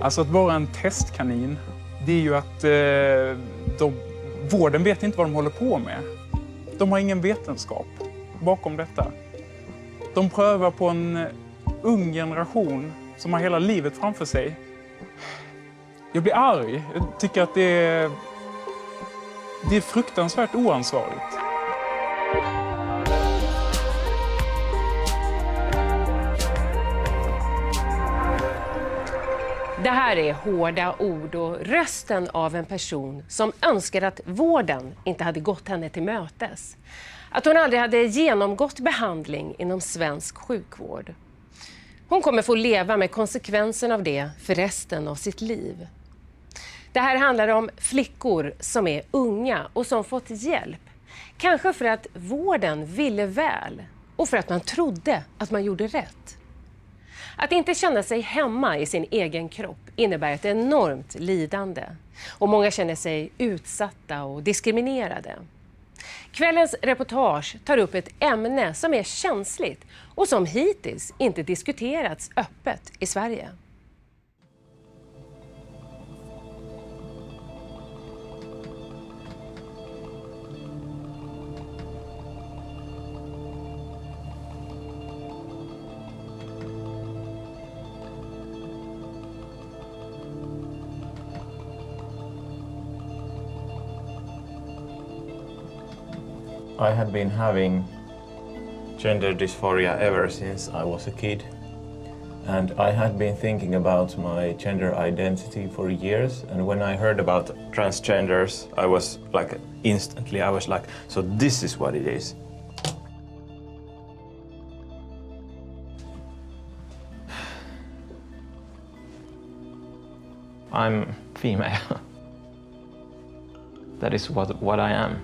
Alltså att vara en testkanin, det är ju att vården vet inte vad de håller på med. De har ingen vetenskap bakom detta. De prövar på en ung generation som har hela livet framför sig. Jag blir arg. Jag tycker att det är fruktansvärt oansvarigt. Det här är hårda ord och rösten av en person som önskar att vården inte hade gått henne till mötes. Att hon aldrig hade genomgått behandling inom svensk sjukvård. Hon kommer få leva med konsekvensen av det för resten av sitt liv. Det här handlar om flickor som är unga och som fått hjälp. Kanske för att vården ville väl och för att man trodde att man gjorde rätt. Att inte känna sig hemma i sin egen kropp innebär ett enormt lidande. Och många känner sig utsatta och diskriminerade. Kvällens reportage tar upp ett ämne som är känsligt och som hittills inte diskuterats öppet i Sverige. I had been having gender dysphoria ever since I was a kid. And I had been thinking about my gender identity for years. And when I heard about transgenders, I was like, so this is what it is. I'm female. That is what I am.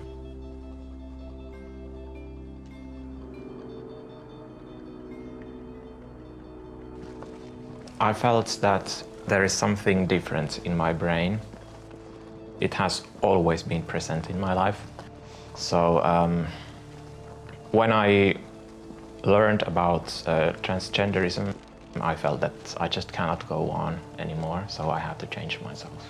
I felt that there is something different in my brain. It has always been present in my life. So when I learned about transgenderism, I felt that I just cannot go on anymore, so I had to change myself.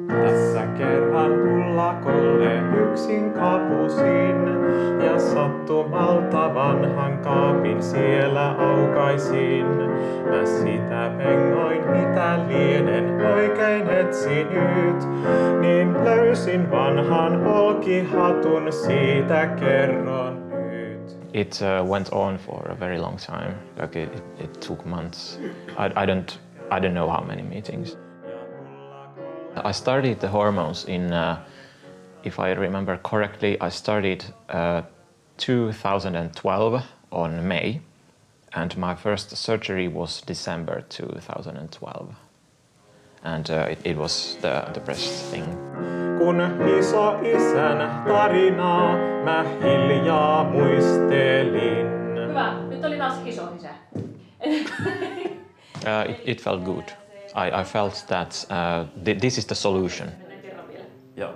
Tässä kerran pullakolle yksin kapusin ja sattumalta vanhan kaapin siellä aukaisin. Mä sitä pengoin mitä lienen oikein etsinyt, niin löysin vanhan olkihatun, siitä kerron nyt. It went on for a very long time. Like it took months. I don't know how many meetings. I started the hormones in, if I remember correctly, I started 2012 on May, and my first surgery was December 2012. And it was the breast thing. Kun iso-isän tarinaa mä hiljaa muistelin. Hyvä, nyt oli taas iso-isä. It felt good. I felt that this is the solution. Joo.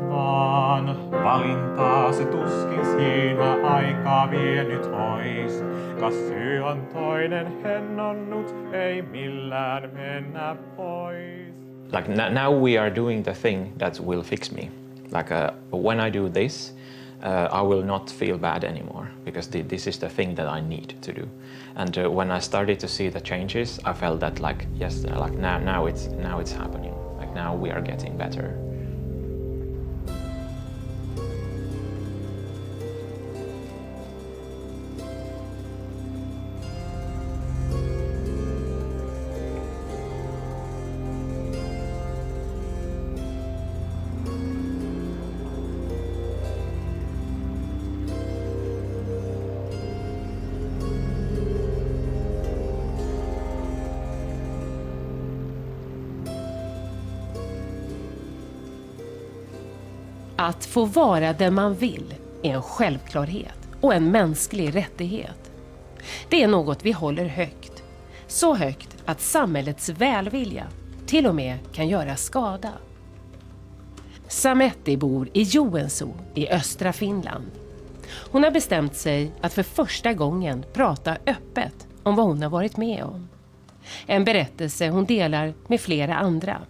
Vaan valintaa se tuskin siinä aikaa vienyt ois. Kas syy on toinen hennonnut, ei millään mennä pois. Like now we are doing the thing that will fix me. Like when I do this, I will not feel bad anymore because this is the thing that I need to do. And when I started to see the changes, I felt that like yes, like now it's happening. Like now we are getting better. Att få vara den man vill är en självklarhet och en mänsklig rättighet. Det är något vi håller högt. Så högt att samhällets välvilja till och med kan göra skada. Sametti bor i Joensuu i östra Finland. Hon har bestämt sig att för första gången prata öppet om vad hon har varit med om. En berättelse hon delar med flera andra,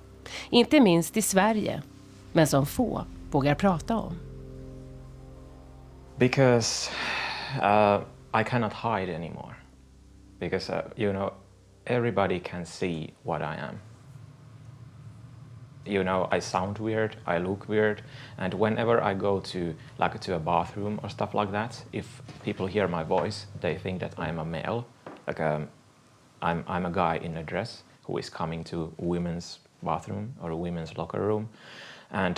inte minst i Sverige, men som få vågar prata om. Because I cannot hide anymore. Because, everybody can see what I am. I sound weird, I look weird, and whenever I go to a bathroom or stuff like that, if people hear my voice, they think that I'm a male. I'm a guy in a dress who is coming to a women's bathroom or a women's locker room. And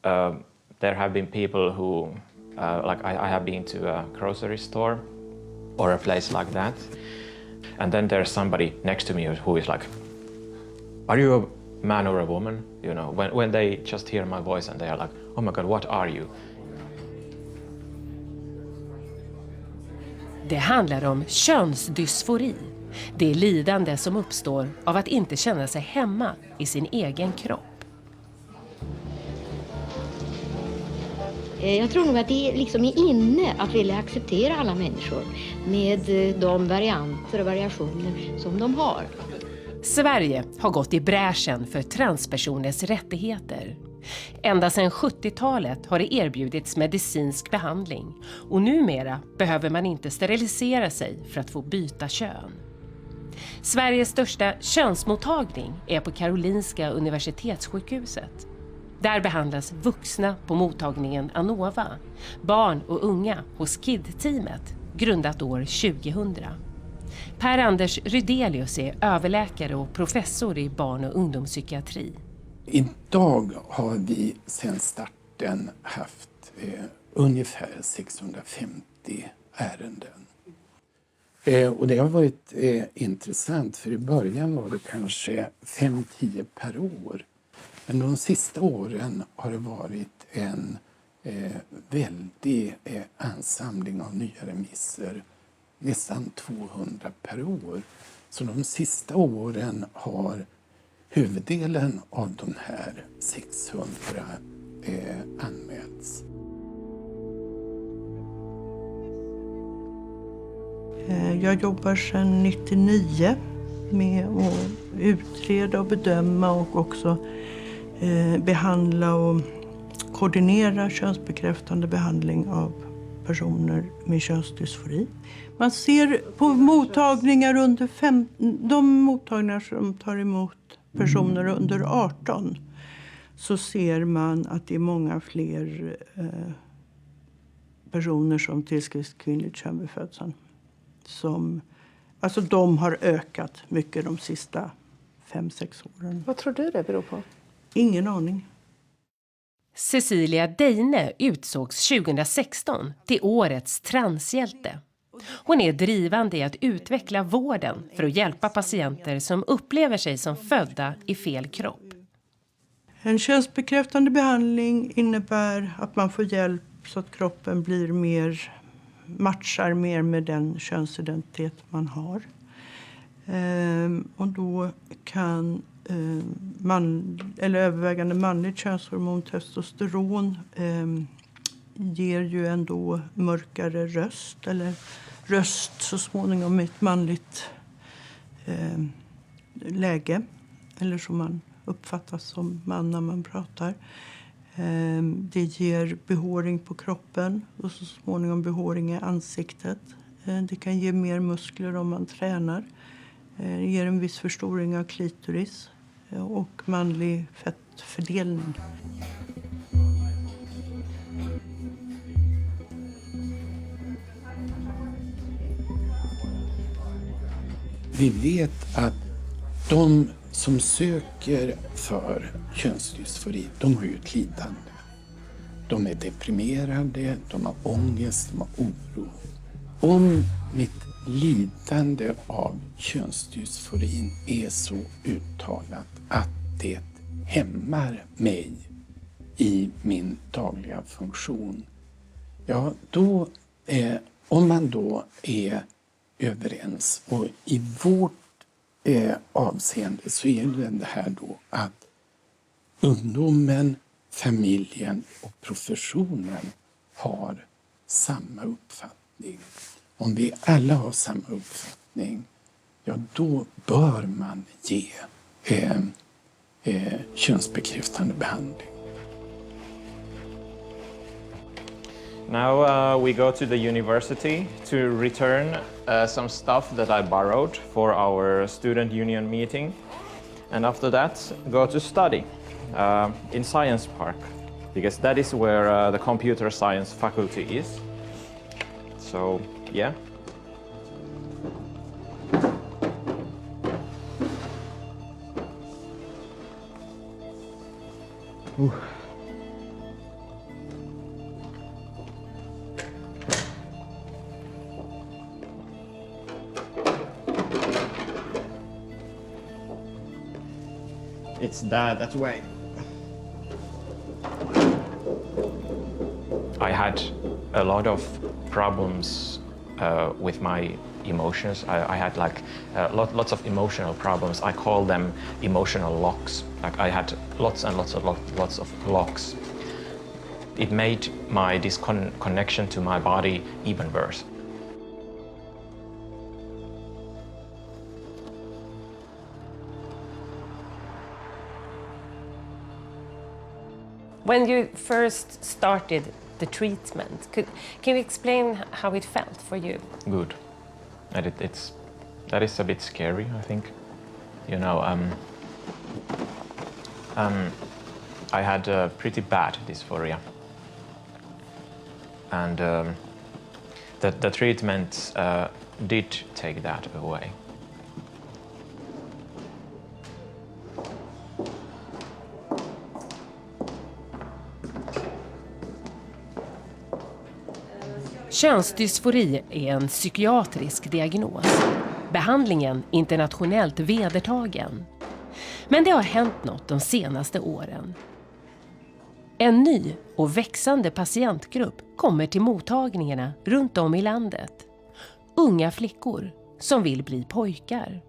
there have been people who, I have been to a grocery store or a place like that. And then there's somebody next to me who is like, are you a man or a woman? When they just hear my voice and they are like, oh my God, what are you? Det handlar om könsdysfori. Det är lidande som uppstår av att inte känna sig hemma i sin egen kropp. Jag tror nog att det liksom är inne att vilja acceptera alla människor med de varianter och variationer som de har. Sverige har gått i bräschen för transpersoners rättigheter. Ända sedan 70-talet har det erbjudits medicinsk behandling och numera behöver man inte sterilisera sig för att få byta kön. Sveriges största könsmottagning är på Karolinska universitetssjukhuset. Där behandlas vuxna på mottagningen Anova, barn och unga hos KID-teamet, grundat år 2000. Per-Anders Rydelius är överläkare och professor i barn- och ungdomspsykiatri. Idag har vi sedan starten haft ungefär 650 ärenden. Och det har varit intressant, för i början var det kanske 5-10 per år. Men de sista åren har det varit en väldig ansamling av nya remisser. Nästan 200 per år. Så de sista åren har huvuddelen av de här 600 anmälts. Jag jobbar sedan 99 med att utreda och bedöma och också behandla och koordinera könsbekräftande behandling av personer med könsdysfori. Man ser på mottagningar de mottagningar som tar emot personer under 18, så ser man att det är många fler personer som tillskrivs kvinnligt kön vid födseln. Alltså de har ökat mycket de sista 5-6 åren. Vad tror du det beror på? Ingen aning. Cecilia Deine utsågs 2016 till årets transhjälte. Hon är drivande i att utveckla vården för att hjälpa patienter som upplever sig som födda i fel kropp. En könsbekräftande behandling innebär att man får hjälp så att kroppen matchar mer med den könsidentitet man har. Och då kan övervägande manligt könshormon testosteron ger ju ändå mörkare röst, eller röst så småningom i ett manligt läge, eller som man uppfattas som man när man pratar. Det ger behåring på kroppen och så småningom behåring i ansiktet. Det kan ge mer muskler om man tränar. Det ger en viss förstoring av klitoris och manlig fettfördelning. Vi vet att de som söker för könsdysfori, de har ju ett lidande. De är deprimerade, de har ångest, de har oro. Om mitt lidande av könsdysforin är så uttalat att det hämmar mig i min dagliga funktion, ja då, om man då är överens och i vårt avseende så är det här då att ungdomen, familjen och professionen har samma uppfattning. Om vi alla har samma uppfattning, ja då bör man ge könsbekräftande behandling. Now we go to the university to return some stuff that I borrowed for our student union meeting. And after that, go to study in Science Park, because that is where the computer science faculty is. So, yeah. It's that way. I had a lot of problems with my emotions. I had like lots of emotional problems. I call them emotional locks. Like I had lots of locks. It made my disconnection to my body even worse. When you first started the treatment, can you explain how it felt for you? Good. And that is a bit scary, I think. You know, I had a pretty bad dysphoria. And the treatment did take that away. Könsdysfori är en psykiatrisk diagnos. Behandlingen internationellt vedertagen. Men det har hänt något de senaste åren. En ny och växande patientgrupp kommer till mottagningarna runt om i landet. Unga flickor som vill bli pojkar.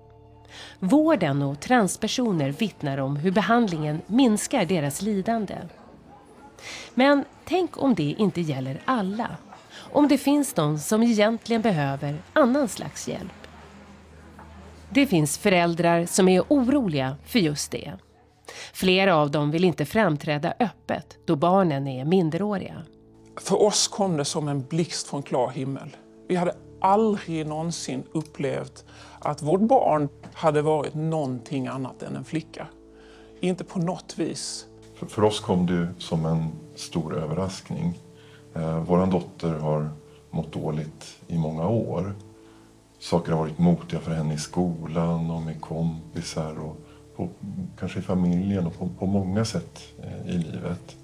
Vården och transpersoner vittnar om hur behandlingen minskar deras lidande. Men tänk om det inte gäller alla. Om det finns någon som egentligen behöver annan slags hjälp. Det finns föräldrar som är oroliga för just det. Flera av dem vill inte framträda öppet då barnen är minderåriga. För oss kom det som en blixt från klar himmel. Vi hade aldrig någonsin upplevt att vårt barn hade varit någonting annat än en flicka. Inte på något vis. För oss kom det som en stor överraskning. Vår dotter har mått dåligt i många år. Saker har varit motiga för henne i skolan och med kompisar och kanske i familjen och på många sätt i livet.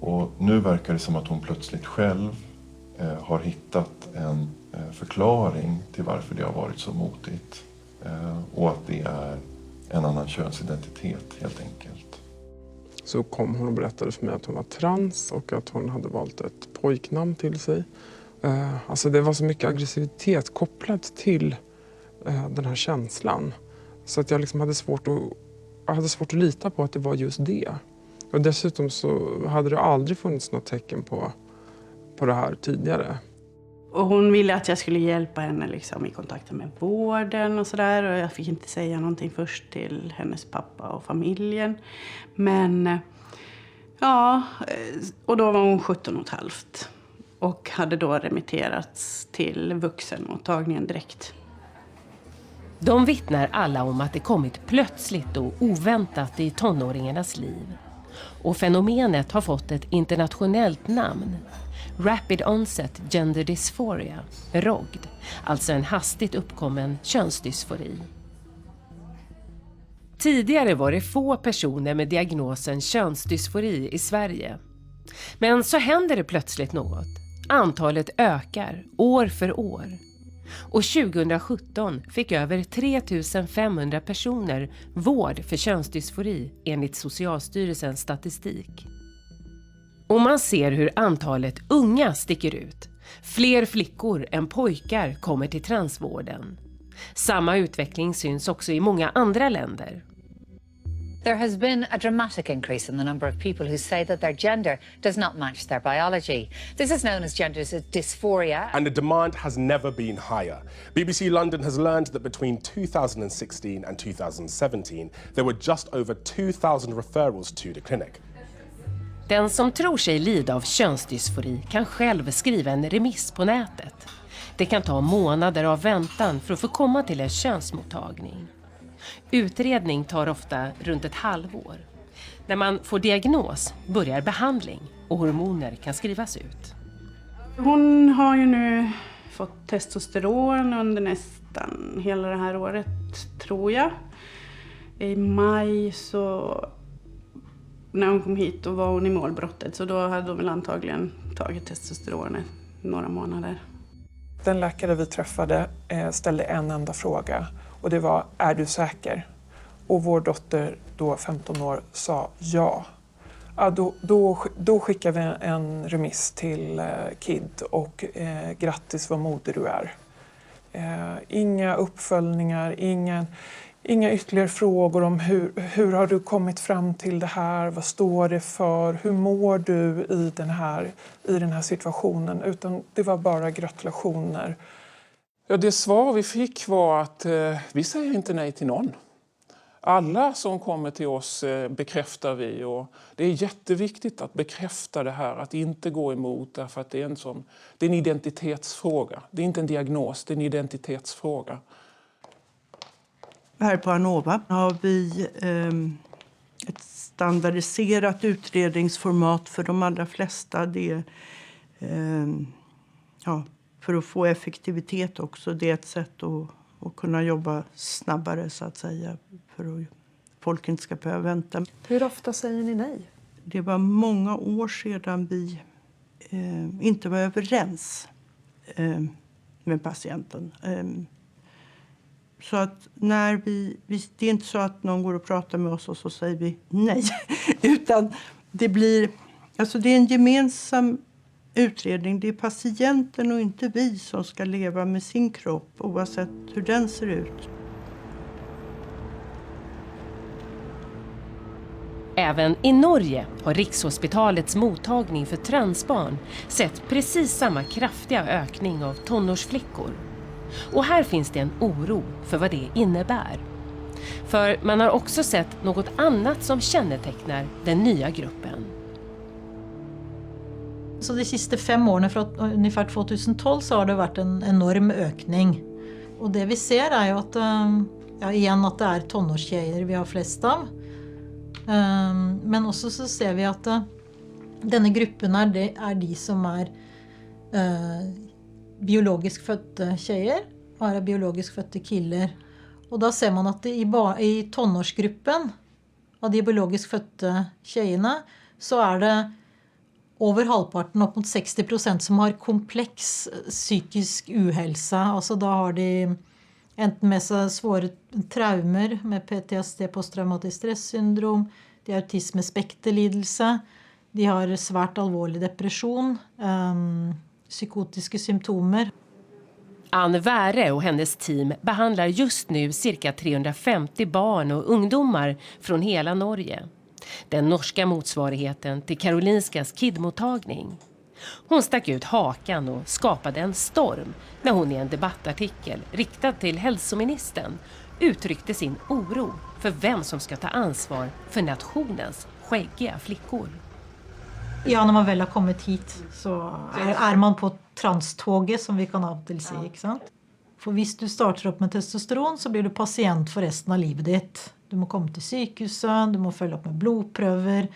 Och nu verkar det som att hon plötsligt själv har hittat en förklaring till varför det har varit så motigt. Och att det är en annan könsidentitet helt enkelt. Så kom hon och berättade för mig att hon var trans och att hon hade valt ett pojknamn till sig. Alltså det var så mycket aggressivitet kopplat till den här känslan. Så att jag liksom hade svårt att lita på att det var just det. Och dessutom så hade det aldrig funnits något tecken på det här tidigare. Och hon ville att jag skulle hjälpa henne liksom i kontakten med vården och sådär. Och jag fick inte säga någonting först till hennes pappa och familjen. Men ja, och då var hon 17,5. Och hade då remitterats till vuxenmottagningen direkt. De vittnar alla om att det kommit plötsligt och oväntat i tonåringarnas liv. Och fenomenet har fått ett internationellt namn. Rapid Onset Gender Dysphoria, ROGD, alltså en hastigt uppkommen könsdysfori. Tidigare var det få personer med diagnosen könsdysfori i Sverige. Men så händer det plötsligt något. Antalet ökar år för år. Och 2017 fick över 3 500 personer vård för könsdysfori enligt Socialstyrelsens statistik. Och man ser hur antalet unga sticker ut. Fler flickor än pojkar kommer till transvården. Samma utveckling syns också i många andra länder. There has been a dramatic increase in the number of people who say that their gender does not match their biology. This is known as gender dysphoria. And the demand has never been higher. BBC London has learned that between 2016 and 2017, there were just over 2,000 referrals to the clinic. Den som tror sig lida av könsdysfori kan själv skriva en remiss på nätet. Det kan ta månader av väntan för att få komma till en könsmottagning. Utredning tar ofta runt ett halvår. När man får diagnos börjar behandling och hormoner kan skrivas ut. Hon har ju nu fått testosteron under nästan hela det här året, tror jag. I maj så, när hon kom hit, då var hon i målbrottet. Så då hade hon väl antagligen tagit testosteron några månader. Den läkare vi träffade ställde en enda fråga. Och det var, är du säker? Och vår dotter, då 15 år, sa ja. Då skickar vi en remiss till KID och grattis vad moder du är. Inga uppföljningar, inga ytterligare frågor om hur har du kommit fram till det här? Vad står det för? Hur mår du i den här situationen? Utan det var bara gratulationer. Ja, det svar vi fick var att vi säger inte nej till någon. Alla som kommer till oss bekräftar vi, och det är jätteviktigt att bekräfta det här, att inte gå emot, därför att det är en identitetsfråga. Det är inte en diagnos, det är en identitetsfråga. Här på Anova har vi ett standardiserat utredningsformat för de allra flesta. Det för att få effektivitet också. Det är ett sätt att kunna jobba snabbare, så att säga, för att folk inte ska behöva vänta. Hur ofta säger ni nej? Det var många år sedan vi inte var överens med patienten. Så att när det är inte så att någon går och pratar med oss och så säger vi nej. Utan det blir, alltså det är en gemensam utredning. Det är patienten och inte vi som ska leva med sin kropp, oavsett hur den ser ut. Även i Norge har Rikshospitalets mottagning för transbarn sett precis samma kraftiga ökning av tonårsflickor. Och här finns det en oro för vad det innebär. För man har också sett något annat som kännetecknar den nya gruppen. Så de siste 5 årene, fra ungefär 2012, så har det varit en enorm ökning. Och det vi ser är ju att, att det är tonårstjejer vi har flest av. Men också så ser vi att denna gruppen är de som är biologiskt födda tjejer och är biologiskt födda killar. Och då ser man att i tonårsgruppen av de biologiskt födda tjejerna så är det over halvparten, opp mot 60% som har komplex psykisk uhälsa. Alltså då har de enten med sig svåra traumer med PTSD, posttraumatiskt stresssyndrom, de har autisme spekterlidelse, de har svært alvorlig depression, psykotiska symptomer. Ann Wäre och hennes team behandlar just nu cirka 350 barn och ungdomar från hela Norge. Den norska motsvarigheten till Karolinskas KID-mottagning. Hon stack ut hakan och skapade en storm när hon i en debattartikel riktad till hälsoministern uttryckte sin oro för vem som ska ta ansvar för nationens skäggiga flickor. Ja, när man väl har kommit hit så är man på tranståget, som vi kan av och till säga, ikke sant? För om du startar upp med testosteron så blir du patient för resten av livet ditt. Du må komma till sjukhuset, du må följa upp med blodpröver.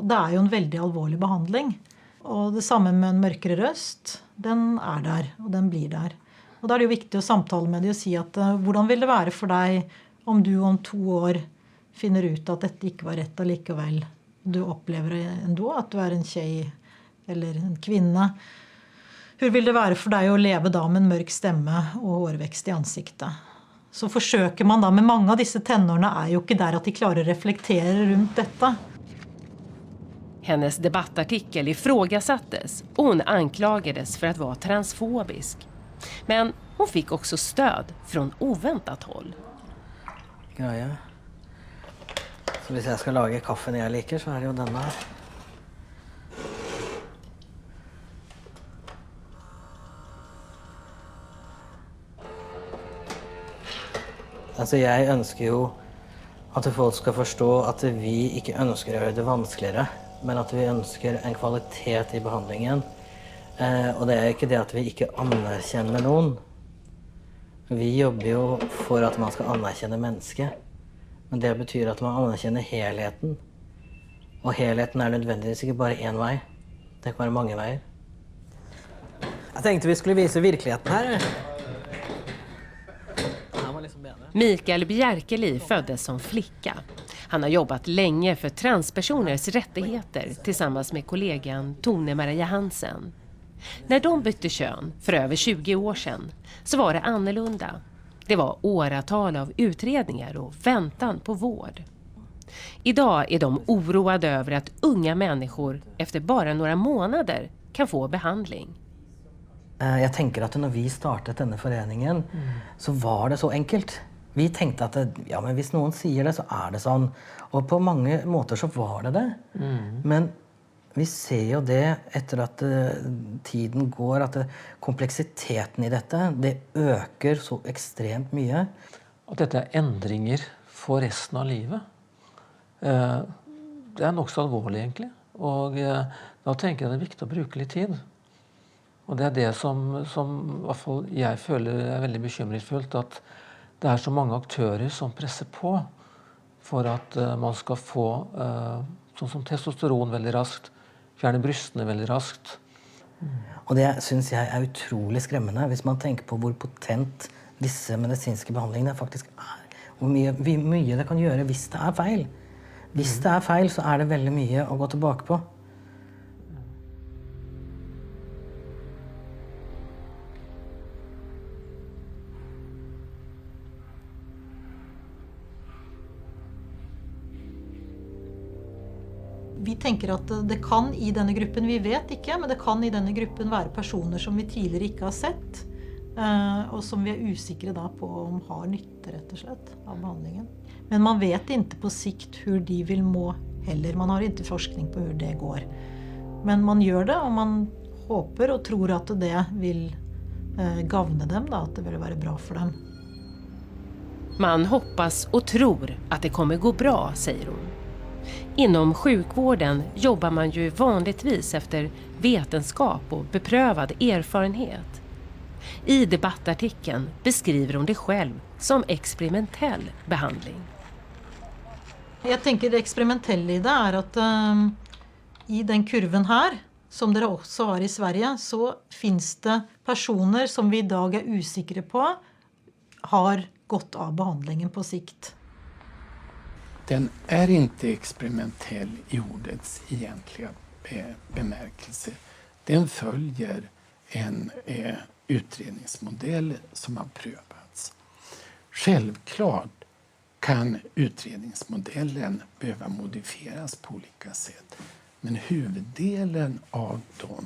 Det är ju en väldigt allvarlig behandling. Och det samma med en mörkare röst, den är där och den blir där. Och då är det ju viktigt att samtala med dig och säga att hur vill det vara för dig om du om 2 år finner ut att detta inte var rätt allikevel. Du upplever ändå att du är en tjej eller en kvinna. Hur vill det vara för dig att leva då med en mörk stämma och hårväxt i ansiktet? Så försöker man då, med många av dessa tennorna är ju inte där att de klarar att reflektera runt detta. Hennes debattartikel ifrågasattes och hon anklagades för att vara transfobisk. Men Hon fick också stöd från oväntat håll. Ja. Så hvis jeg skal lage kaffen jeg liker, så er det jo denne her. Altså, jeg ønsker jo at folk skal forstå at vi ikke ønsker å gjøre det vanskeligere, men at vi ønsker en kvalitet i behandlingen. Og det er ikke det at vi ikke anerkjenner noen. Vi jobber jo for at man skal anerkjenne mennesket. Men det betyr at man anerkjenner helheten. Og helheten er nødvendigvis ikke bare én vei. Det kan være mange veier. Jeg tenkte vi skulle vise virkeligheten her. Mikael Bjerkeli föddes som flicka. Han har jobbat länge för transpersoners rättigheter tillsammans med kollegan Tone Maria Hansen. När de bytte kön för över 20 år sedan så var det annorlunda. Det var åratal av utredningar och väntan på vård. Idag är de oroade över att unga människor efter bara några månader kan få behandling. Jeg tenker at når vi startet denne foreningen, så var det så enkelt. Vi tenkte at ja, men hvis noen sier det, så er det sånn. Og på mange måter så var det det. Men vi ser jo det etter at tiden går, at kompleksiteten i dette, det øker så ekstremt mye. At dette er endringer for resten av livet. Det er nok så alvorlig egentlig. Og da tenker jeg det er viktig å bruke litt tid. Og det er det som i hvert fall jeg føler er veldig bekymringsfullt, at det er så mange aktører som presser på for at man skal få sånn som testosteron veldig raskt, fjerne brystene veldig raskt. Og det synes jeg er utrolig skremmende hvis man tenker på hvor potent disse medisinske behandlingene faktisk er. Hvor mye det kan gjøre hvis det er feil. Hvis det er feil, så er det veldig mye å gå tilbake på. Vi tenker at det kan i denne gruppen, vi vet ikke, men det kan i denne gruppen være personer som vi tidligere ikke har sett, og som vi er usikre da på om har nytte rett og slett av behandlingen. Men man vet inte på sikt hur de vill må heller, man har inte forskning på hur det går. Men man gör det och man hoppas och tror att det vill gavne dem, da, att det vill vara bra för dem. Man hoppas och tror att det kommer gå bra, säger hon. Inom sjukvården jobbar man ju vanligtvis efter vetenskap och beprövad erfarenhet. I debattartikeln beskriver hon det själv som experimentell behandling. Jag tänker det experimentella i det är att i den kurven här, som det också har i Sverige, så finns det personer som vi idag är osäkra på har gått av behandlingen på sikt. Den är inte experimentell i ordets egentliga bemärkelse. Den följer en utredningsmodell som har prövats. Självklart kan utredningsmodellen behöva modifieras på olika sätt. Men huvuddelen av de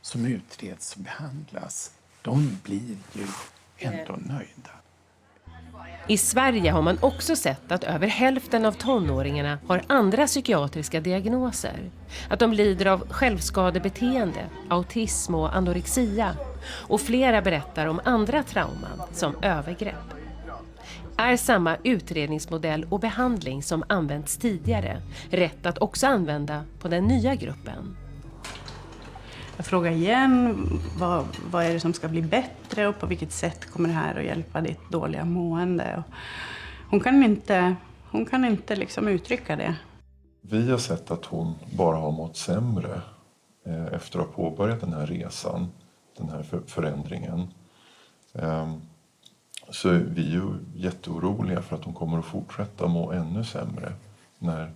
som utreds och behandlas, de blir ju ändå nöjda. I Sverige har man också sett att över hälften av tonåringarna har andra psykiatriska diagnoser. Att de lider av självskadebeteende, autism och anorexia. Och flera berättar om andra trauman som övergrepp. Är samma utredningsmodell och behandling som använts tidigare rätt att också använda på den nya gruppen? Jag frågar igen, vad är det som ska bli bättre och på vilket sätt kommer det här att hjälpa ditt dåliga mående? Och hon kan inte liksom uttrycka det. Vi har sett att hon bara har mått sämre efter att ha påbörjat den här resan, den här förändringen. Så vi är ju jätteoroliga för att hon kommer att fortsätta må ännu sämre när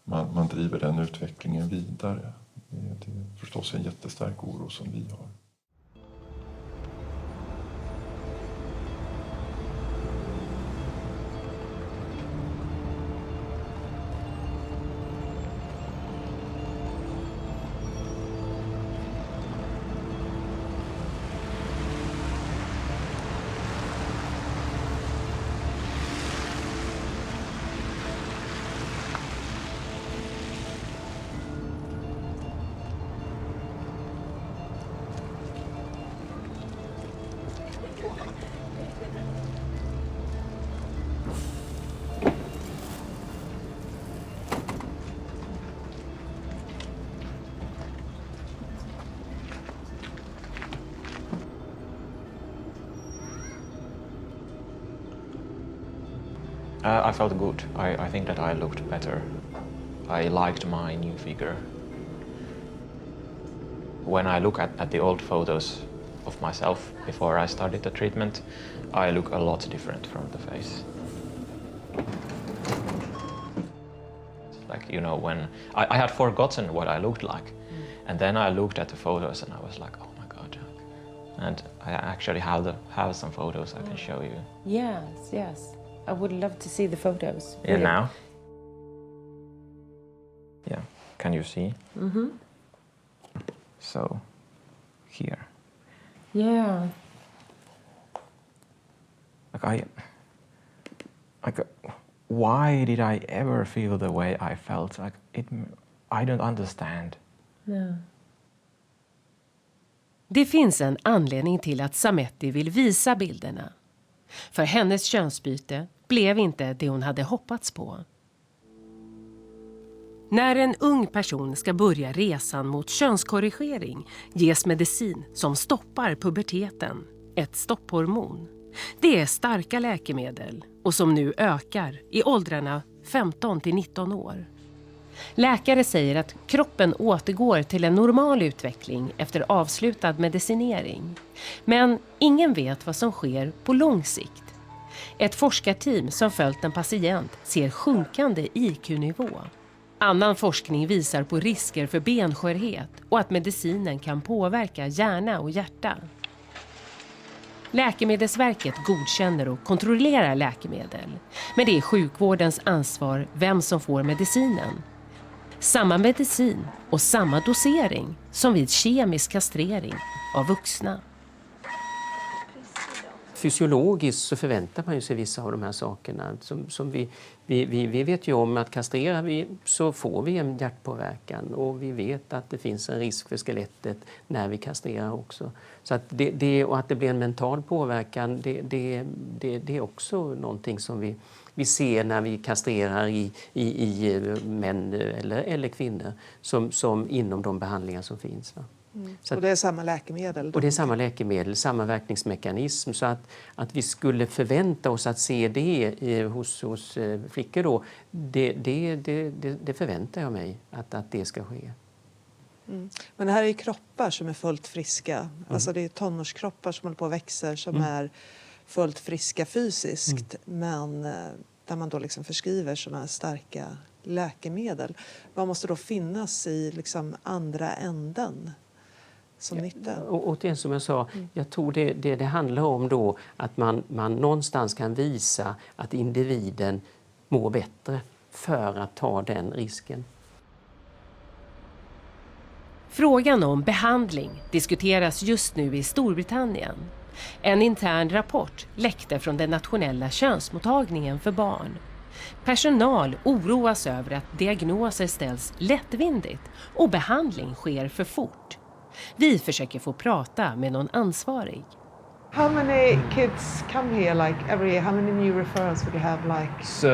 man driver den utvecklingen vidare. Det är förstås en jättestark oro som vi har. I felt good. I think that I looked better. I liked my new figure. When I look at the old photos of myself before I started the treatment, I look a lot different from the face. Like, you know, when I had forgotten what I looked like, and then I looked at the photos and I was like, oh my God. And I actually have some photos I can show you. Yes. I would love to see the photos. Yeah, now? Yeah, can you see? Mm-hmm. So, here. Yeah. Why did I ever feel the way I felt? I don't understand. No. Det finns en anledning till att Sametti vill visa bilderna. För hennes könsbyte blev inte det hon hade hoppats på. När en ung person ska börja resan mot könskorrigering ges medicin som stoppar puberteten, ett stopphormon. Det är starka läkemedel och som nu ökar i åldrarna 15 till 19 år. Läkare säger att kroppen återgår till en normal utveckling efter avslutad medicinering. Men ingen vet vad som sker på lång sikt. Ett forskarteam som följt en patient ser sjunkande IQ-nivå. Annan forskning visar på risker för benskörhet och att medicinen kan påverka hjärna och hjärta. Läkemedelsverket godkänner och kontrollerar läkemedel. Men det är sjukvårdens ansvar vem som får medicinen. Samma medicin och samma dosering som vid kemisk kastrering av vuxna. Fysiologiskt så förväntar man ju sig vissa av de här sakerna. Som vi vet ju om att kastrerar vi så får vi en hjärtpåverkan. Och vi vet att det finns en risk för skelettet när vi kastrerar också. Så att och att det blir en mental påverkan, det är också någonting som vi ser när vi kastrerar i män eller kvinnor som inom de behandlingar som finns. Va? Och det är samma läkemedel? Och det är samma läkemedel, samma verkningsmekanism. Så att vi skulle förvänta oss att se det hos flickor då, det förväntar jag mig att det ska ske. Mm. Men det här är ju kroppar som är fullt friska. Alltså det är tonårskroppar som håller på och växer som är fullt friska fysiskt. Men där man då liksom förskriver sådana här starka läkemedel. Vad måste då finnas i liksom andra änden? Och det som jag sa, jag tror det handlar om då att man någonstans kan visa att individen mår bättre för att ta den risken. Frågan om behandling diskuteras just nu i Storbritannien. En intern rapport läckte från den nationella könsmottagningen för barn. Personal oroas över att diagnoser ställs lättvindigt och behandling sker för fort. Vi försöker få prata med någon ansvarig. How many kids come here like every year? How many new referrals would you have like? So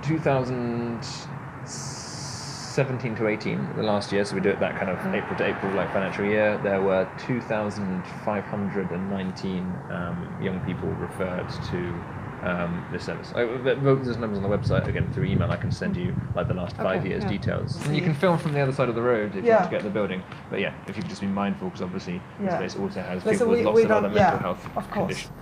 2017 to 18, the last year, so we do it that kind of April to April like financial year, there were 2,519 young people referred to this service. There's numbers on the website, again through email I can send you like the last 5 years details. And you can film from the other side of the road if you want to get the building. But yeah, if you could just be mindful because obviously this place also has people with lots of other mental health conditions.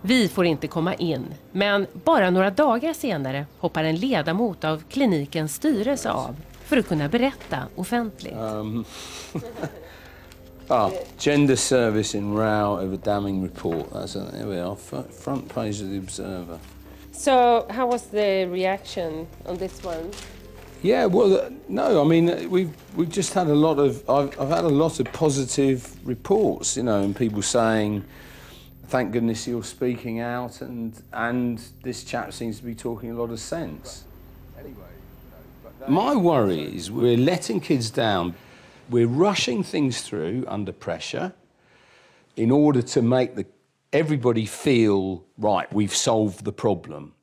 Vi får inte komma in, men bara några dagar senare hoppar en ledamot av klinikens styrelse av för att kunna berätta offentligt. Gender service in row of a damning report. Here we are, front page of the Observer. So, how was the reaction on this one? Yeah, well, no, I mean, we've just had a lot of, I've had a lot of positive reports, you know, and people saying, thank goodness you're speaking out, and this chap seems to be talking a lot of sense. My worry is we're letting kids down. We're rushing things through under pressure in order to make everybody feel, right, we've solved the problem.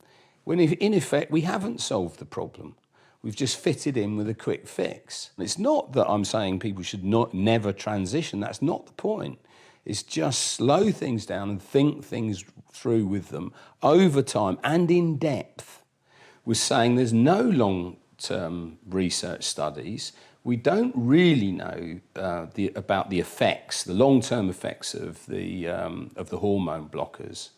When in effect, we haven't solved the problem. We've just fitted in with a quick fix. It's not that I'm saying people should never transition. That's not the point. is just slow things down and think things through with them over time and in depth. We're saying there's no long-term research studies. We don't really know about the effects, the long-term effects of the hormone blockers.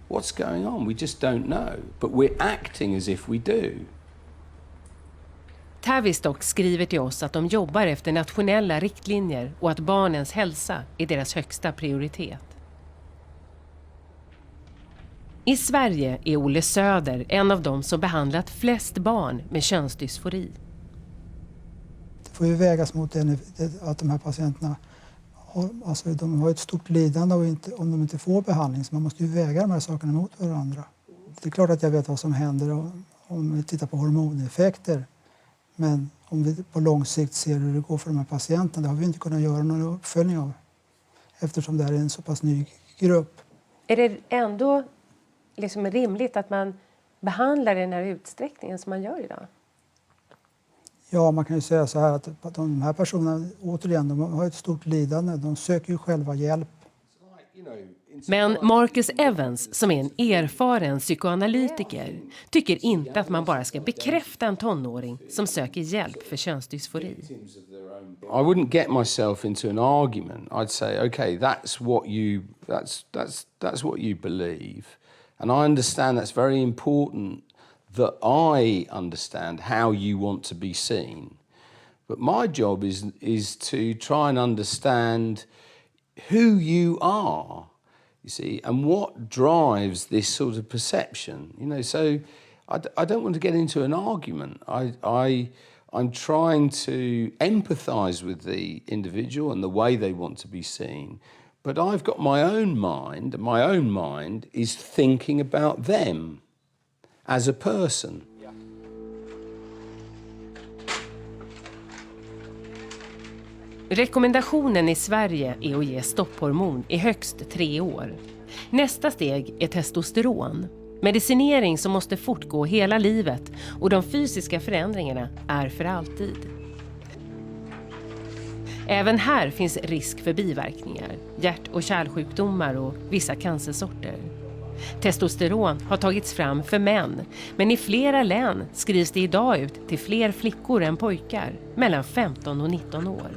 What's going on? We just don't know, but we're acting as if we do. Tavistock skriver till oss att de jobbar efter nationella riktlinjer och att barnens hälsa är deras högsta prioritet. I Sverige är Olle Söder en av dem som behandlat flest barn med könsdysfori. Det får ju vägas mot att de här patienterna de har ett stort lidande om de inte får behandling. Så man måste ju väga de här sakerna mot varandra. Det är klart att jag vet vad som händer om vi tittar på hormoneffekter. Men om vi på lång sikt ser hur det går för de här patienterna, det har vi inte kunnat göra någon uppföljning av. Eftersom det här är en så pass ny grupp. Är det ändå liksom rimligt att man behandlar i den här utsträckningen som man gör idag? Ja, man kan ju säga så här att de här personerna, återigen, de har ett stort lidande. De söker ju själva hjälp. Men Marcus Evans, som är en erfaren psykoanalytiker, tycker inte att man bara ska bekräfta en tonåring som söker hjälp för könsdysfori. I wouldn't get myself into an argument. I'd say, okay, that's what you believe. And I understand that's very important that I understand how you want to be seen. But my job is to try and understand who you are, you see, and what drives this sort of perception. You know, so I don't want to get into an argument. I'm trying to empathise with the individual and the way they want to be seen. But I've got my own mind, and my own mind is thinking about them as a person. Rekommendationen i Sverige är att ge stopphormon i högst 3 år. Nästa steg är testosteron. Medicinering som måste fortgå hela livet och de fysiska förändringarna är för alltid. Även här finns risk för biverkningar, hjärt- och kärlsjukdomar och vissa cancersorter. Testosteron har tagits fram för män, men i flera län skrivs det idag ut till fler flickor än pojkar mellan 15 och 19 år.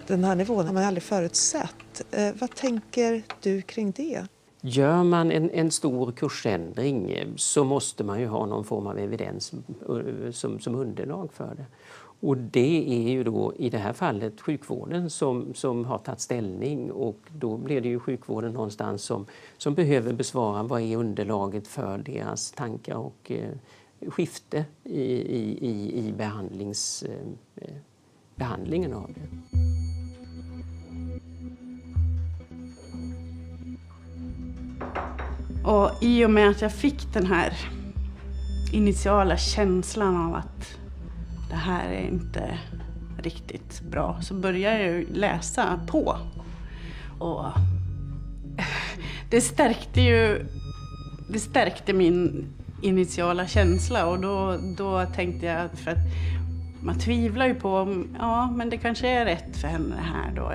Den här nivån har man aldrig förutsett. Vad tänker du kring det? Gör man en stor kursändring så måste man ju ha någon form av evidens som underlag för det. Och det är ju då i det här fallet sjukvården som har tagit ställning, och då blir det ju sjukvården någonstans som behöver besvara vad är underlaget för deras tankar och skifte i behandlingen av det. Och i och med att jag fick den här initiala känslan av att det här är inte riktigt bra, så började jag ju läsa på. Och det stärkte min initiala känsla, och då tänkte jag, för att man tvivlar ju på, ja men det kanske är rätt för henne det här då.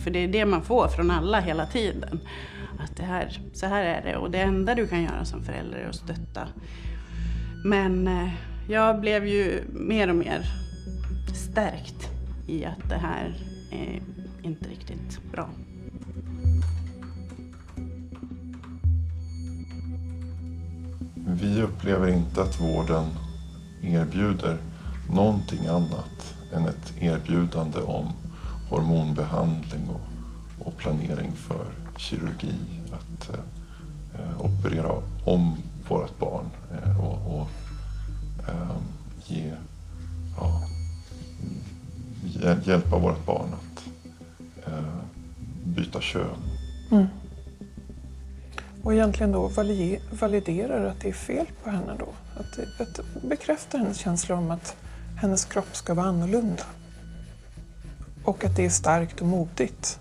För det är det man får från alla hela tiden. Att så här är det, och det enda du kan göra som förälder är att stötta. Men jag blev ju mer och mer stärkt i att det här är inte riktigt bra. Vi upplever inte att vården erbjuder någonting annat än ett erbjudande om hormonbehandling och planering för kirurgi. Att operera om vårt barn och hjälpa vårt barn att byta kön. Mm. Och egentligen då validerar att det är fel på henne då. Att bekräfta hennes känsla om att hennes kropp ska vara annorlunda. Och att det är starkt och modigt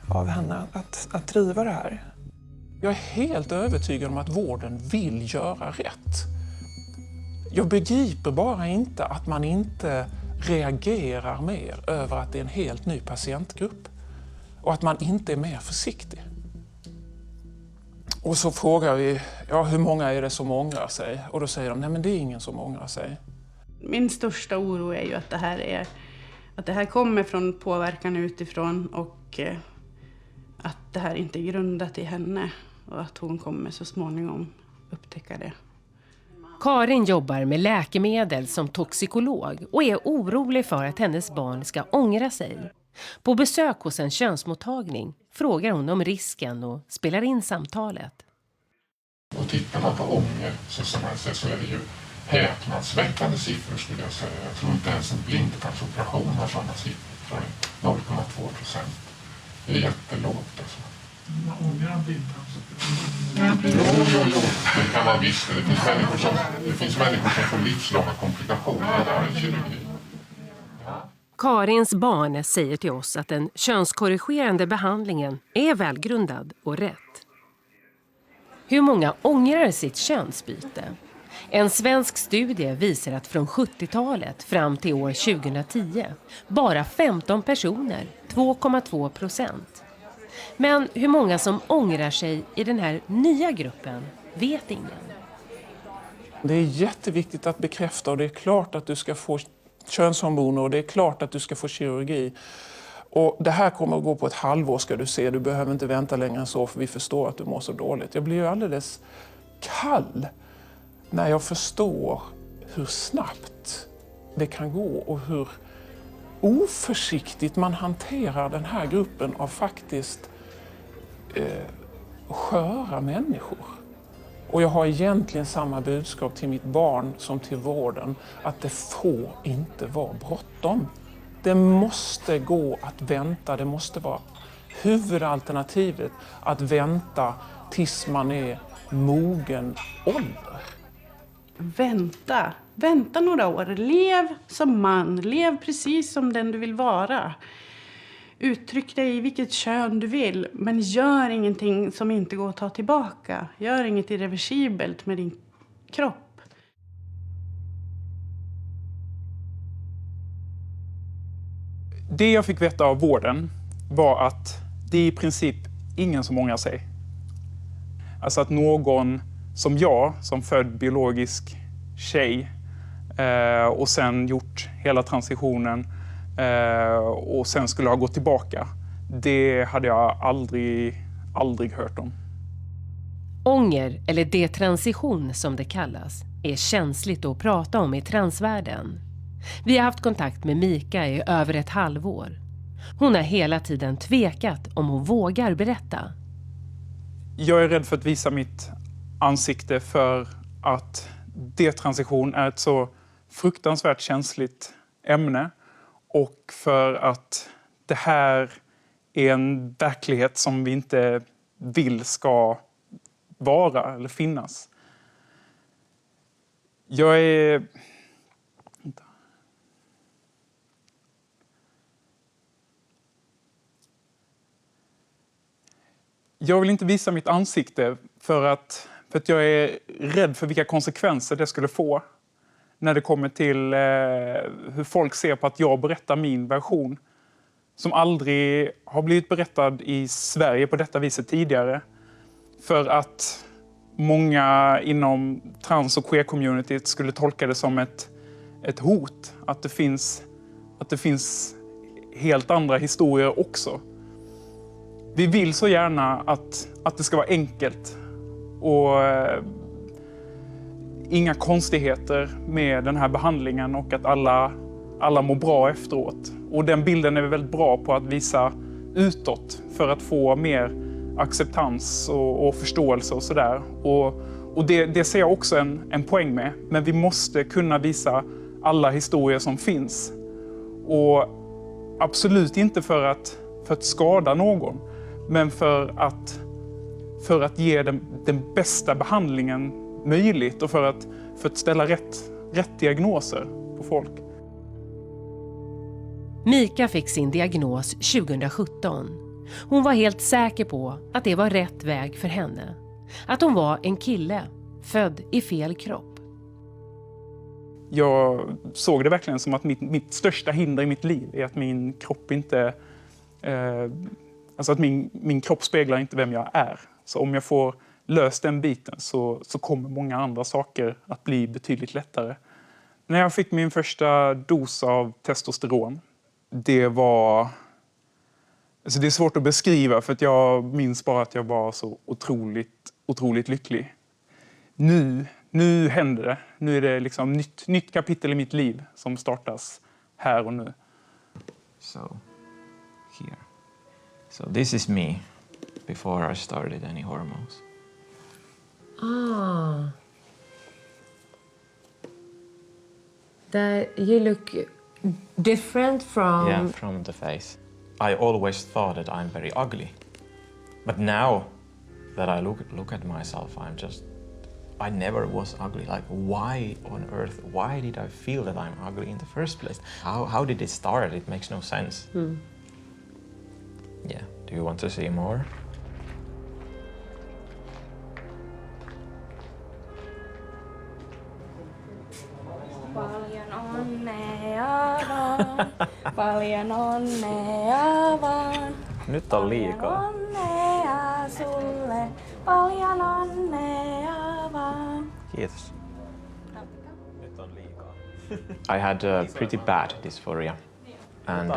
av henne att driva det här. Jag är helt övertygad om att vården vill göra rätt. Jag begriper bara inte att man inte reagerar mer över att det är en helt ny patientgrupp och att man inte är mer försiktig. Och så frågar vi, hur många är det som ångrar sig? Och då säger de, nej men det är ingen som ångrar sig. Min största oro är ju att det här kommer från påverkan utifrån och att det här inte är grundat i henne och att hon kommer så småningom upptäcka det. Karin jobbar med läkemedel som toxikolog och är orolig för att hennes barn ska ångra sig. På besök hos en könsmottagning frågar hon om risken och spelar in samtalet. Och tittar man på ånger så är det ju häpnadsväckande siffror skulle jag säga. Jag tror inte ens en blindtarmsoperation har sådana siffror. 0,2%. Det är jättelågt alltså. Man ångrar en blindtarmsoperation. Jo. Det kan man visst. Det finns människor som får livslånga komplikationer av en kirurgi. Karins barn säger till oss att den könskorrigerande behandlingen är välgrundad och rätt. Hur många ångrar sitt könsbyte? En svensk studie visar att från 70-talet fram till år 2010 bara 15 personer, 2,2%. Men hur många som ångrar sig i den här nya gruppen vet ingen. Det är jätteviktigt att bekräfta och det är klart att du ska få könshormoner och det är klart att du ska få kirurgi. Och det här kommer att gå på ett halvår ska du se. Du behöver inte vänta längre än så för vi förstår att du mår så dåligt. Jag blir ju alldeles kall när jag förstår hur snabbt det kan gå och hur oförsiktigt man hanterar den här gruppen av faktiskt sköra människor. Och jag har egentligen samma budskap till mitt barn som till vården, att det får inte vara bråttom. Det måste gå att vänta, det måste vara huvudalternativet att vänta tills man är mogen ålder. Vänta några år, lev som man, lev precis som den du vill vara. Uttryck dig i vilket kön du vill, men gör ingenting som inte går att ta tillbaka. Gör inget irreversibelt med din kropp. Det jag fick veta av vården var att det är i princip ingen som ångrar sig. Alltså att någon som jag, som född biologisk tjej och sen gjort hela transitionen och sen skulle ha gått tillbaka. Det hade jag aldrig hört om. Ånger, eller detransition som det kallas, är känsligt att prata om i transvärlden. Vi har haft kontakt med Mika i över ett halvår. Hon har hela tiden tvekat om hon vågar berätta. Jag är rädd för att visa mitt ansikte för att detransition är ett så fruktansvärt känsligt ämne. Och för att det här är en verklighet som vi inte vill ska vara eller finnas. Jag vill inte visa mitt ansikte för att jag är rädd för vilka konsekvenser det skulle få när det kommer till hur folk ser på att jag berättar min version som aldrig har blivit berättad i Sverige på detta viset tidigare. För att många inom trans- och queer-communityt skulle tolka det som ett hot. Att det finns helt andra historier också. Vi vill så gärna att det ska vara enkelt och inga konstigheter med den här behandlingen och att alla mår bra efteråt. Och den bilden är vi väldigt bra på att visa utåt för att få mer acceptans och förståelse och sådär. Och det ser jag också en poäng med. Men vi måste kunna visa alla historier som finns. Och absolut inte för att skada någon. Men för att ge den bästa behandlingen möjligt och för att ställa rätt diagnoser på folk. Mika fick sin diagnos 2017. Hon var helt säker på att det var rätt väg för henne. Att hon var en kille, född i fel kropp. Jag såg det verkligen som att mitt största hinder i mitt liv är att min kropp inte... alltså att min kropp speglar inte vem jag är. Så om jag får löst den biten så kommer många andra saker att bli betydligt lättare. När jag fick min första dos av testosteron, det var... Alltså det är svårt att beskriva för att jag minns bara att jag var så otroligt lycklig. Nu händer det. Nu är det liksom nytt kapitel i mitt liv som startas här och nu. So, here. So this is me before I started any hormones. Ah. That you look different from... Yeah, from the face. I always thought that I'm very ugly. But now that I look at myself, I never was ugly. Like, why on earth, why did I feel that I'm ugly in the first place? How did it start? It makes no sense. Yeah, do you want to see more? Paljon onnea vaan, paljon onnea vaan. Nyt on liikaa. Onnea sulle, paljon onnea vaan. Kiitos. Nyt on liikaa. I had pretty bad dysphoria, and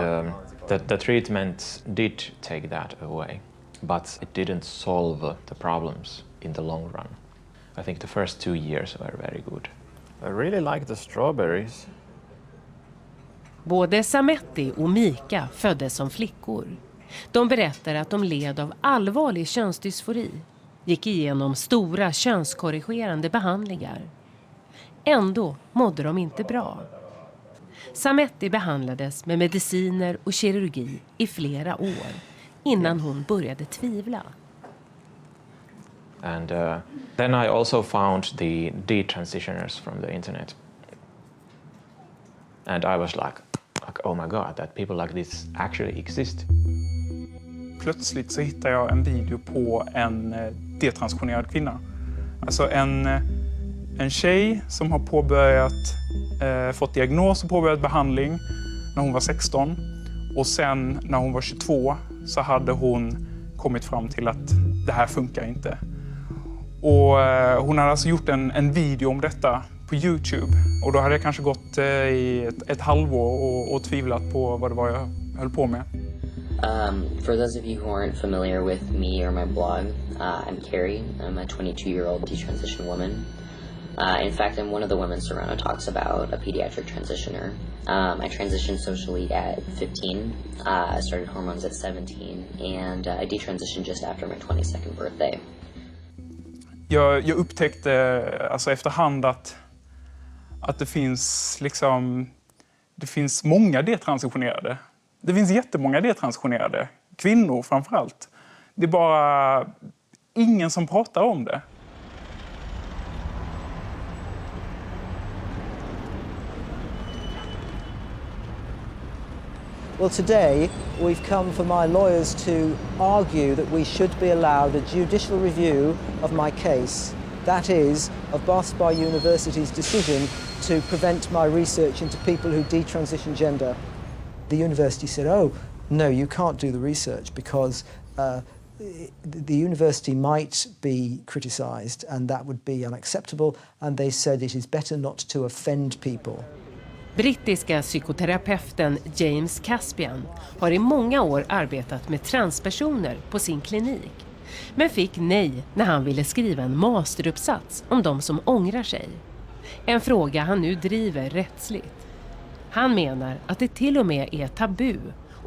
the treatment did take that away, but it didn't solve the problems in the long run. I think the first 2 years were very good. I really like the strawberries. Både Sametti och Mika föddes som flickor. De berättar att de led av allvarlig könsdysfori, gick igenom stora könskorrigerande behandlingar. Ändå mådde de inte bra. Sametti behandlades med mediciner och kirurgi i flera år innan hon började tvivla. And then I also found the detransitioners from the internet. And I was like, oh my god, that people like this actually exist. Plötsligt så hittar jag en video på en detransitionerad kvinna. Alltså en tjej som har fått diagnos och påbörjat behandling när hon var 16. Och sen när hon var 22 så hade hon kommit fram till att det här funkar inte. Och hon hade alltså gjort en video om detta på YouTube. Och då hade jag kanske gått i ett halvår och tvivlat på vad det var jag höll på med. For those of you who aren't familiar with me or my blog, I'm Carrie. I'm a 22-year-old detransition woman. In fact, I'm one of the women Serrano talks about, a pediatric transitioner. I transitioned socially at 15. I started hormones at 17, and I detransitioned just after my 22nd birthday. Jag upptäckte alltså efterhand att det finns många detransitionerade. Det finns jättemånga detransitionerade. Kvinnor framförallt. Det är bara ingen som pratar om det. Well, today we've come for my lawyers to argue that we should be allowed a judicial review of my case. That is, of Bath Spa University's decision to prevent my research into people who detransition gender. The university said, oh, no, you can't do the research because the university might be criticised and that would be unacceptable, and they said it is better not to offend people. Brittiska psykoterapeuten James Caspian har i många år arbetat med transpersoner på sin klinik, men fick nej när han ville skriva en masteruppsats om de som ångrar sig. En fråga han nu driver rättsligt. Han menar att det till och med är tabu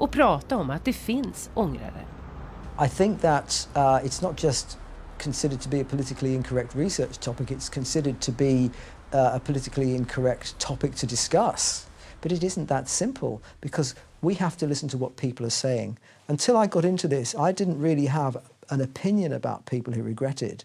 att prata om att det finns ångrare. I think that it's not just considered to be a politically incorrect research topic, it's considered to be a politically incorrect topic to discuss. But it isn't that simple, because we have to listen to what people are saying. Until I got into this, I didn't really have an opinion about people who regretted.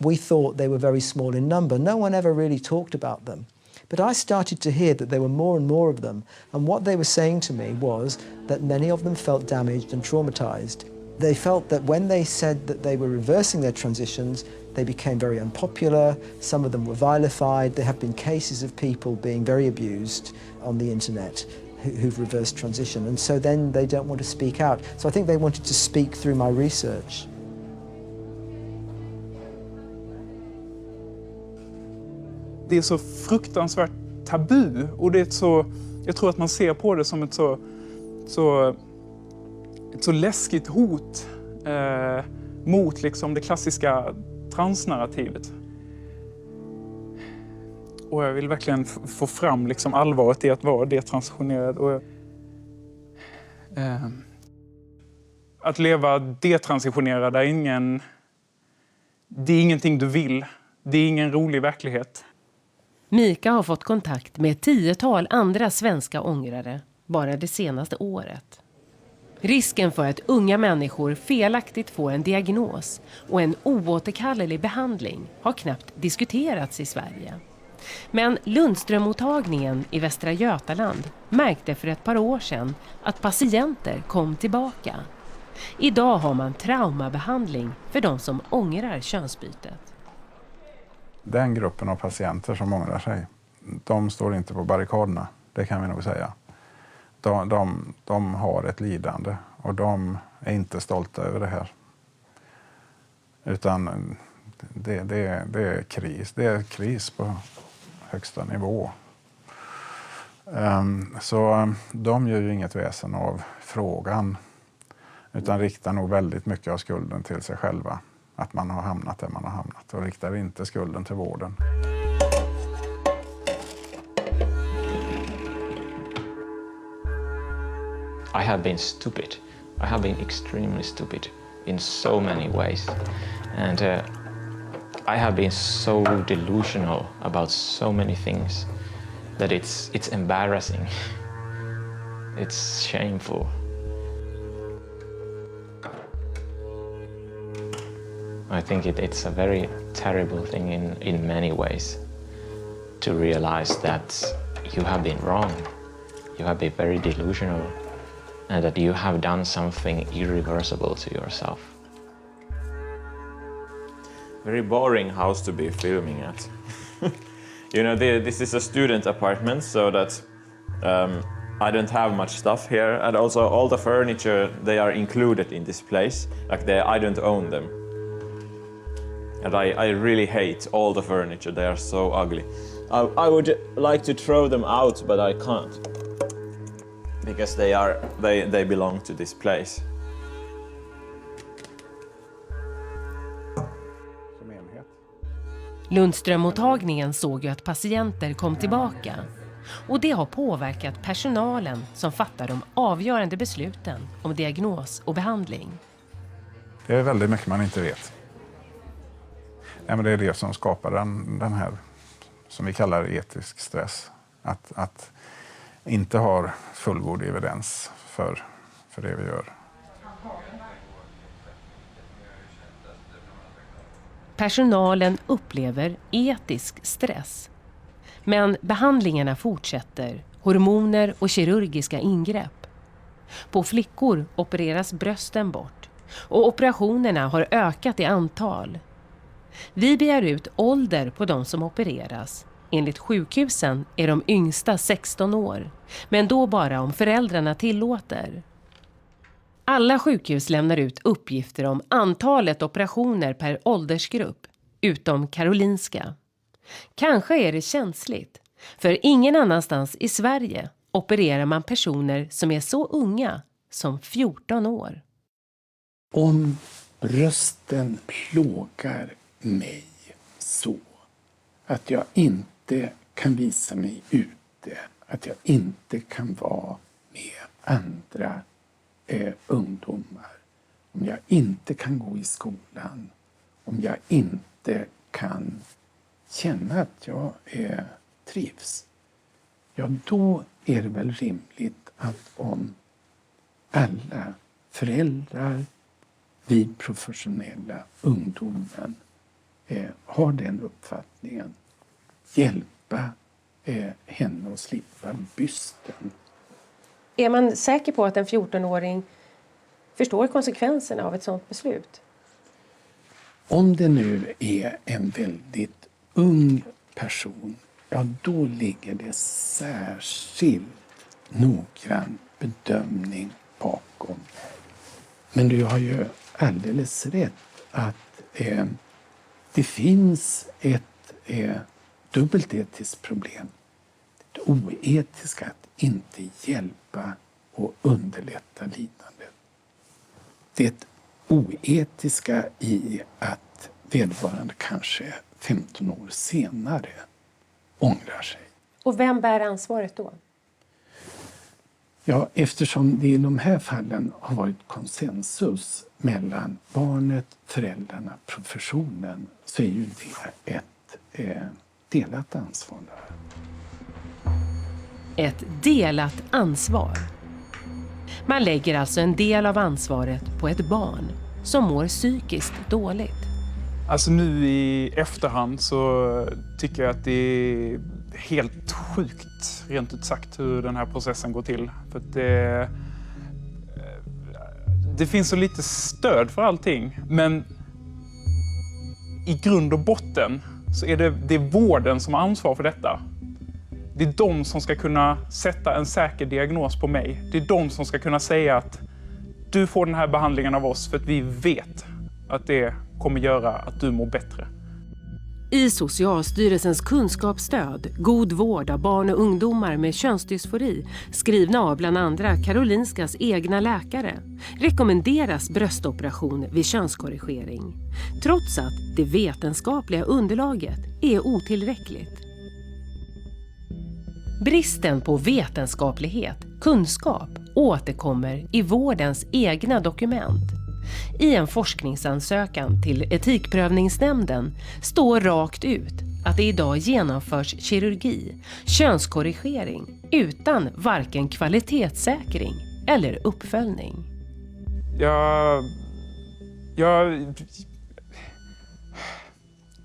We thought they were very small in number. No one ever really talked about them. But I started to hear that there were more and more of them, and what they were saying to me was that many of them felt damaged and traumatized. They felt that when they said that they were reversing their transitions, they became very unpopular. Some of them were vilified. There have been cases of people being very abused on the internet who've reversed transition, and so then they don't want to speak out. So I think they wanted to speak through my research. Det är så fruktansvärt tabu, och det är ett så, jag tror att man ser på det som ett så läskigt hot mot liksom det klassiska transnarrativet. Och jag vill verkligen få fram liksom allvaret i att vara detransitionerad. Och, att leva detransitionerad är det är ingenting du vill. Det är ingen rolig verklighet. Mika har fått kontakt med 10-tal andra svenska ångrare bara det senaste året. Risken för att unga människor felaktigt får en diagnos och en oåterkallelig behandling har knappt diskuterats i Sverige. Men Lundströmmottagningen i Västra Götaland märkte för ett par år sedan att patienter kom tillbaka. Idag har man traumabehandling för de som ångrar könsbytet. Den gruppen av patienter som ångrar sig, de står inte på barrikaderna, det kan vi nog säga. De har ett lidande och de är inte stolta över det här. Utan det är kris. Det är kris på högsta nivå. Så de gör ju inget väsen av frågan, utan riktar nog väldigt mycket av skulden till sig själva. Att man har hamnat där man har hamnat, och riktar inte skulden till vården. I have been stupid. I have been extremely stupid in so many ways. And I have been so delusional about so many things that it's embarrassing. It's shameful. I think it's a very terrible thing in many ways to realize that you have been wrong. You have been very delusional. And that you have done something irreversible to yourself. Very boring house to be filming at. You know, this is a student apartment, so that I don't have much stuff here, and also all the furniture, they are included in this place. Like I don't own them. And I really hate all the furniture. They are so ugly. I would like to throw them out, but I can't. Because they belong to this place. Lundströmmottagningen såg ju att patienter kom tillbaka. Och det har påverkat personalen som fattar de avgörande besluten om diagnos och behandling. Det är väldigt mycket man inte vet. Ja, men det är det som skapar den här, som vi kallar etisk stress. Att inte har fullgod evidens för det vi gör. Personalen upplever etisk stress. Men behandlingarna fortsätter, hormoner och kirurgiska ingrepp. På flickor opereras brösten bort och operationerna har ökat i antal. Vi begär ut ålder på de som opereras. Enligt sjukhusen är de yngsta 16 år, men då bara om föräldrarna tillåter. Alla sjukhus lämnar ut uppgifter om antalet operationer per åldersgrupp, utom Karolinska. Kanske är det känsligt, för ingen annanstans i Sverige opererar man personer som är så unga som 14 år. Om brösten plågar mig så att jag inte kan visa mig ute, att jag inte kan vara med andra ungdomar, om jag inte kan gå i skolan, om jag inte kan känna att jag trivs, ja, då är det väl rimligt att om alla föräldrar, vi professionella, ungdomen har den uppfattningen, hjälpa henne att slippa bysten. Är man säker på att en 14-åring förstår konsekvenserna av ett sådant beslut. Om det nu är en väldigt ung person, ja då ligger det särskilt noggrann bedömning bakom. Men du har ju alldeles rätt att det finns ett dubbelt etiskt problem. Det oetiska att inte hjälpa och underlätta lidandet. Det oetiska i att vederbörande kanske 15 år senare ångrar sig. Och vem bär ansvaret då? Ja, eftersom det i de här fallen har varit konsensus mellan barnet, föräldrarna, professionen, så är ju det ett delat ansvar. Ett delat ansvar. Man lägger alltså en del av ansvaret på ett barn som mår psykiskt dåligt. Alltså nu i efterhand så tycker jag att det är helt sjukt, rent ut sagt, hur den här processen går till. För att det finns så lite stöd för allting, men i grund och botten så är det vården som har ansvar för detta. Det är de som ska kunna sätta en säker diagnos på mig. Det är de som ska kunna säga att du får den här behandlingen av oss för att vi vet att det kommer göra att du mår bättre. I Socialstyrelsens kunskapsstöd God vård av barn och ungdomar med könsdysfori, skrivna av bland andra Karolinskas egna läkare, rekommenderas bröstoperation vid könskorrigering, trots att det vetenskapliga underlaget är otillräckligt. Bristen på vetenskaplighet, kunskap, återkommer i vårdens egna dokument. I en forskningsansökan till Etikprövningsnämnden står rakt ut att det idag genomförs kirurgi, könskorrigering, utan varken kvalitetssäkring eller uppföljning. Jag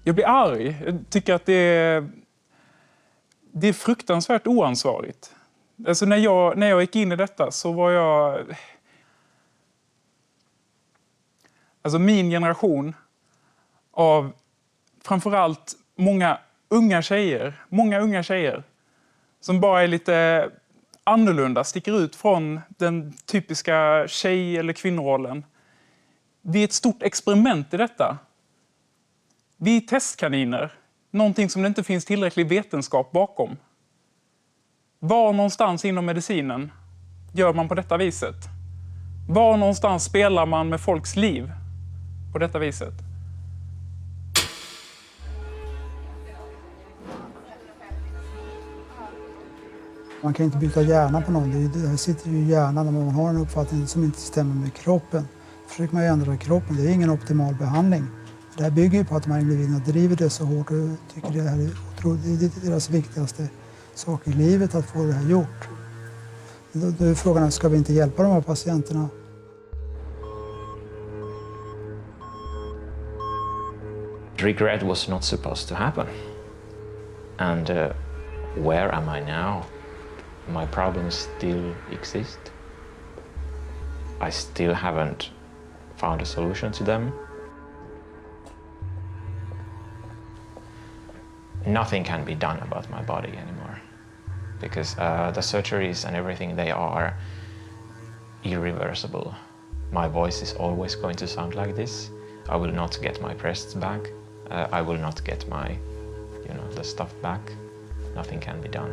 blir arg. Jag tycker att det är fruktansvärt oansvarigt. Alltså när jag gick in i detta så var jag... Alltså min generation av framförallt många unga tjejer som bara är lite annorlunda, sticker ut från den typiska tjej- eller kvinnorollen. Vi är ett stort experiment i detta. Vi är testkaniner, någonting som det inte finns tillräcklig vetenskap bakom. Var någonstans inom medicinen gör man på detta viset? Var någonstans spelar man med folks liv på detta viset? Man kan inte byta hjärna på någon. Det sitter ju i hjärnan när man har en uppfattning som inte stämmer med kroppen. Då försöker man ändra kroppen. Det är ingen optimal behandling. Det här bygger ju på att de här individerna driver det så hårt och tycker det här är otroligt. Det är deras viktigaste sak i livet att få det här gjort. Då är frågan, ska vi inte hjälpa de här patienterna? Regret was not supposed to happen. And where am I now? My problems still exist. I still haven't found a solution to them. Nothing can be done about my body anymore. Because the surgeries and everything, they are irreversible. My voice is always going to sound like this. I will not get my breasts back. I will not get my, the stuff back. Nothing can be done.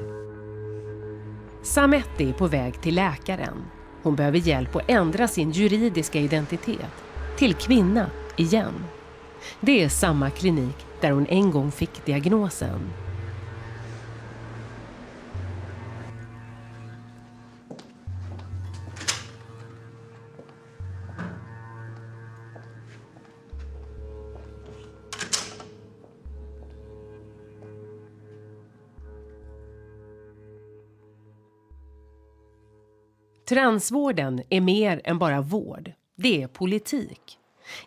Sametti är på väg till läkaren. Hon behöver hjälp att ändra sin juridiska identitet till kvinna igen. Det är samma klinik där hon en gång fick diagnosen. Transvården är mer än bara vård. Det är politik.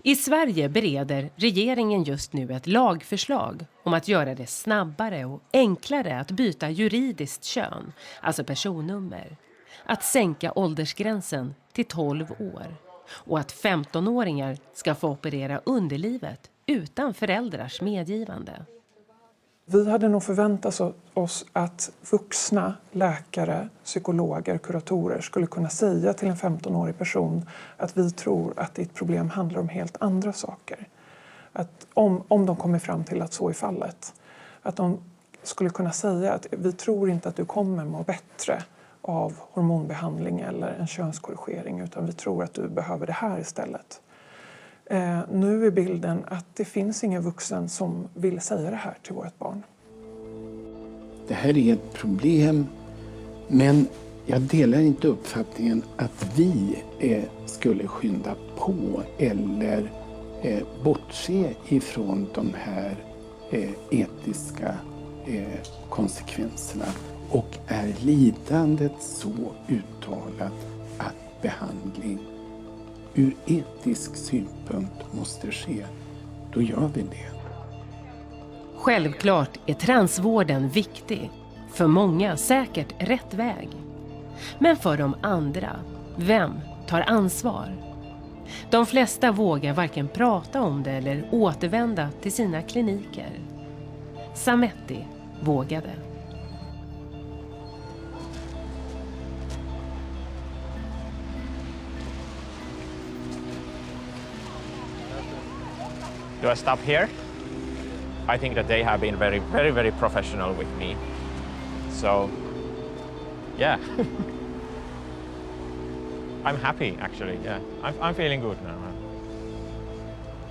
I Sverige bereder regeringen just nu ett lagförslag om att göra det snabbare och enklare att byta juridiskt kön, alltså personnummer. Att sänka åldersgränsen till 12 år. och att 15-åringar ska få operera underlivet utan föräldrars medgivande. Vi hade nog förväntat oss att vuxna läkare, psykologer, kuratorer skulle kunna säga till en 15-årig person att vi tror att ditt problem handlar om helt andra saker. Att om de kommer fram till att så är fallet. Att de skulle kunna säga att vi tror inte att du kommer må bättre av hormonbehandling eller en könskorrigering, utan vi tror att du behöver det här istället. Nu är bilden att det finns ingen vuxen som vill säga det här till vårt barn. Det här är ett problem, men jag delar inte uppfattningen att vi skulle skynda på eller bortse ifrån de här etiska konsekvenserna. Och är lidandet så uttalat att behandling ur etisk synpunkt måste ske, då gör vi det. Självklart är transvården viktig. För många säkert rätt väg. Men för de andra, vem tar ansvar? De flesta vågar varken prata om det eller återvända till sina kliniker. Sametti vågade. Do I stop here? I think that they have been very, very, very professional with me. So, yeah. I'm happy, actually, yeah. I'm feeling good now.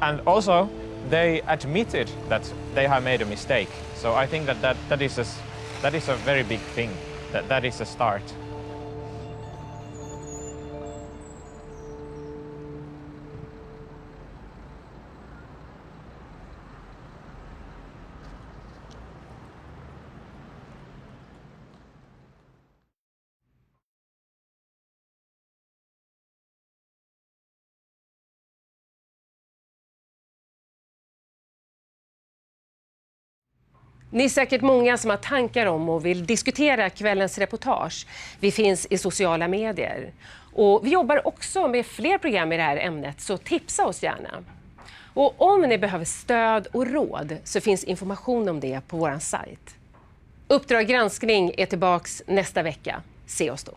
And also, they admitted that they have made a mistake. So I think that is a very big thing. That is a start. Ni är säkert många som har tankar om och vill diskutera kvällens reportage. Vi finns i sociala medier. Och vi jobbar också med fler program i det här ämnet, så tipsa oss gärna. Och om ni behöver stöd och råd så finns information om det på vår sajt. Uppdrag granskning är tillbaks nästa vecka. Se oss då.